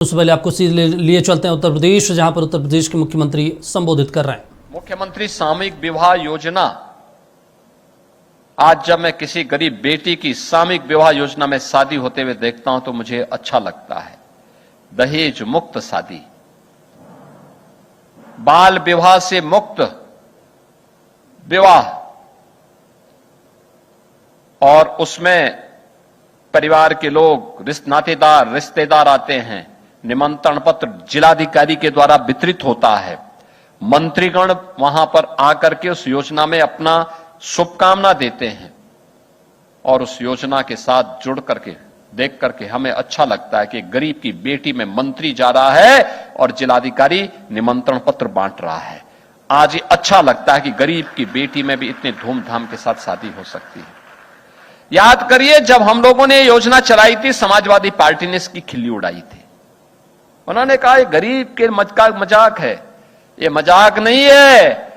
उससे पहले आपको लिए चलते हैं उत्तर प्रदेश, जहां पर उत्तर प्रदेश के मुख्यमंत्री संबोधित कर रहे हैं। मुख्यमंत्री सामूहिक विवाह योजना, आज जब मैं किसी गरीब बेटी की सामूहिक विवाह योजना में शादी होते हुए देखता हूं तो मुझे अच्छा लगता है। दहेज मुक्त शादी, बाल विवाह से मुक्त विवाह, और उसमें परिवार के लोग, रिश्तेदार आते हैं। निमंत्रण पत्र जिलाधिकारी के द्वारा वितरित होता है। मंत्रीगण वहां पर आकर के उस योजना में अपना शुभकामना देते हैं और उस योजना के साथ जुड़ करके देख करके हमें अच्छा लगता है कि गरीब की बेटी में मंत्री जा रहा है और जिलाधिकारी निमंत्रण पत्र बांट रहा है। आज ये अच्छा लगता है कि गरीब की बेटी में भी इतने धूमधाम के साथ शादी हो सकती है। याद करिए, जब हम लोगों ने योजना चलाई थी, समाजवादी पार्टी ने इसकी खिल्ली उड़ाई थी। उन्होंने कहा ये गरीब के मजाक है। ये मजाक नहीं है।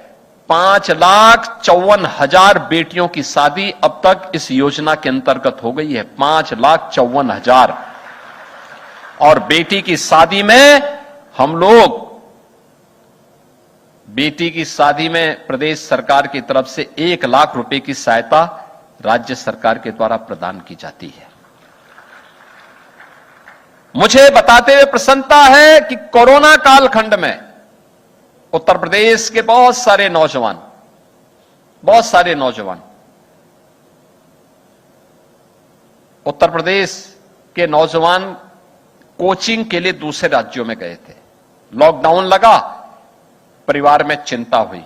5,54,000 बेटियों की शादी अब तक इस योजना के अंतर्गत हो गई है। 5,54,000। और बेटी की शादी में हम लोग, बेटी की शादी में प्रदेश सरकार की तरफ से 1 लाख रुपए की सहायता राज्य सरकार के द्वारा प्रदान की जाती है। मुझे बताते हुए प्रसन्नता है कि कोरोना कालखंड में उत्तर प्रदेश के बहुत सारे नौजवान उत्तर प्रदेश के नौजवान कोचिंग के लिए दूसरे राज्यों में गए थे। लॉकडाउन लगा, परिवार में चिंता हुई।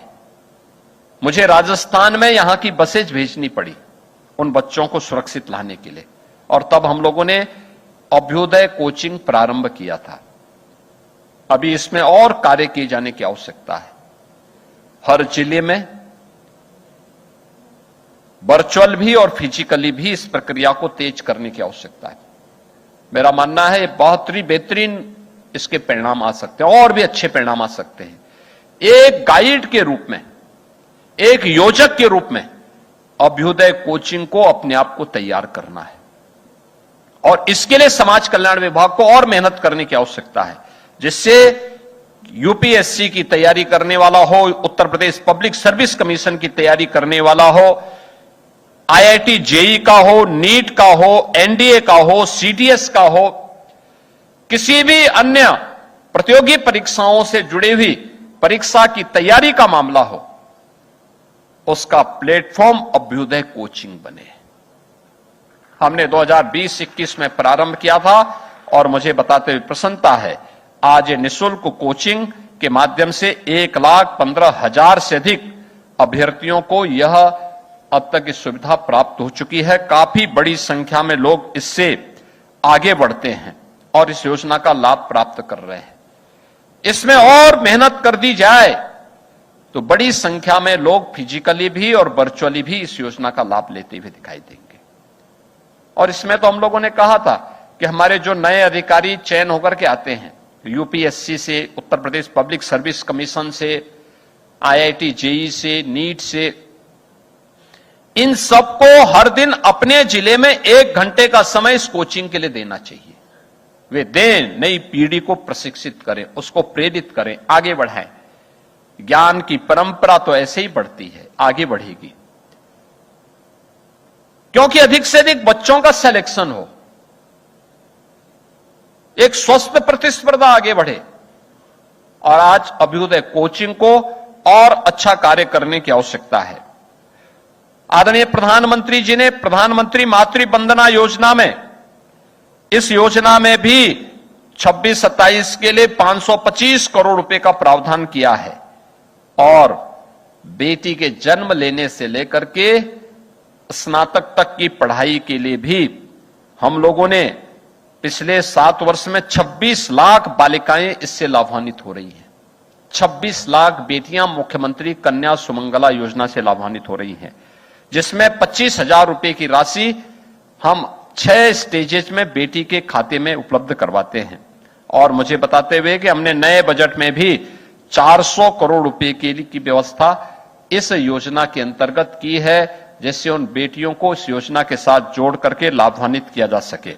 मुझे राजस्थान में यहां की बसेज भेजनी पड़ी उन बच्चों को सुरक्षित लाने के लिए, और तब हम लोगों ने अभ्युदय कोचिंग प्रारंभ किया था। अभी इसमें और कार्य किए जाने की आवश्यकता है। हर जिले में वर्चुअल भी और फिजिकली भी इस प्रक्रिया को तेज करने की आवश्यकता है। मेरा मानना है बहुत ही बेहतरीन इसके परिणाम आ सकते हैं, और भी अच्छे परिणाम आ सकते हैं। एक गाइड के रूप में, एक योजक के रूप में अभ्युदय कोचिंग को अपने आप को तैयार करना है, और इसके लिए समाज कल्याण विभाग को और मेहनत करने की आवश्यकता है, जिससे यूपीएससी की तैयारी करने वाला हो, Uttar Pradesh public service commission की तैयारी करने वाला हो, आईआईटी जेई का हो, नीट का हो, एनडीए का हो, सीटीएस का हो, किसी भी अन्य प्रतियोगी परीक्षाओं से जुड़ी हुई परीक्षा की तैयारी का मामला हो, उसका प्लेटफॉर्म अभ्युदय कोचिंग बने। हमने 2020-21 में प्रारंभ किया था, और मुझे बताते हुए प्रसन्नता है आज निःशुल्क कोचिंग के माध्यम से 1,15,000 से अधिक अभ्यर्थियों को यह अब तक इस सुविधा प्राप्त हो चुकी है। काफी बड़ी संख्या में लोग इससे आगे बढ़ते हैं और इस योजना का लाभ प्राप्त कर रहे हैं। इसमें और मेहनत कर दी जाए तो बड़ी संख्या में लोग फिजिकली भी और वर्चुअली भी इस योजना का लाभ लेते हुए दिखाई देंगे। और इसमें तो हम लोगों ने कहा था कि हमारे जो नए अधिकारी चयन होकर के आते हैं, यूपीएससी से, Uttar Pradesh public service commission से, आईआईटी जेई से, नीट से, इन सबको हर दिन अपने जिले में 1 घंटे का समय इस कोचिंग के लिए देना चाहिए। वे दें, नई पीढ़ी को प्रशिक्षित करें, उसको प्रेरित करें, आगे बढ़ाएं। ज्ञान की परंपरा तो ऐसे ही बढ़ती है, आगे बढ़ेगी, क्योंकि अधिक से अधिक बच्चों का सिलेक्शन हो, एक स्वस्थ प्रतिस्पर्धा आगे बढ़े। और आज अभ्युदय कोचिंग को और अच्छा कार्य करने की आवश्यकता है। आदरणीय प्रधानमंत्री जी ने प्रधानमंत्री मातृ वंदना योजना में, इस योजना में भी 26-27 के लिए 525 करोड़ रुपए का प्रावधान किया है, और बेटी के जन्म लेने से लेकर के स्नातक तक की पढ़ाई के लिए भी हम लोगों ने पिछले 7 वर्ष में 26 लाख बालिकाएं इससे लाभान्वित हो रही हैं। 26 लाख बेटियां मुख्यमंत्री कन्या सुमंगला योजना से लाभान्वित हो रही हैं, जिसमें 25,000 रुपए की राशि हम 6 स्टेजेस में बेटी के खाते में उपलब्ध करवाते हैं। और मुझे बताते हुए कि हमने नए बजट में भी 400 करोड़ रुपए की व्यवस्था इस योजना के अंतर्गत की है, जिससे उन बेटियों को इस योजना के साथ जोड़ करके लाभान्वित किया जा सके।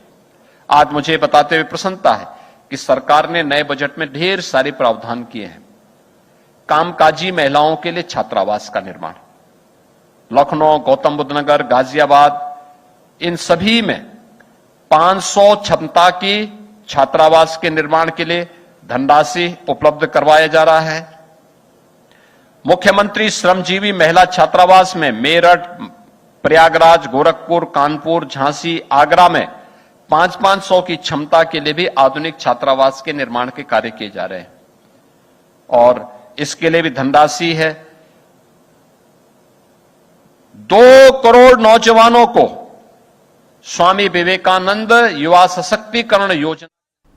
आज मुझे बताते हुए प्रसन्नता है कि सरकार ने नए बजट में ढेर सारे प्रावधान किए हैं। कामकाजी महिलाओं के लिए छात्रावास का निर्माण, लखनऊ, गौतम बुद्ध नगर, गाजियाबाद, इन सभी में 500 क्षमता की छात्रावास के निर्माण के लिए धनराशि उपलब्ध करवाया जा रहा है। मुख्यमंत्री श्रमजीवी महिला छात्रावास में मेरठ, प्रयागराज, गोरखपुर, कानपुर, झांसी, आगरा में 500 की क्षमता के लिए भी आधुनिक छात्रावास के निर्माण के कार्य किए जा रहे हैं और इसके लिए भी धनराशि है। 2 करोड़ नौजवानों को स्वामी विवेकानंद युवा सशक्तिकरण योजना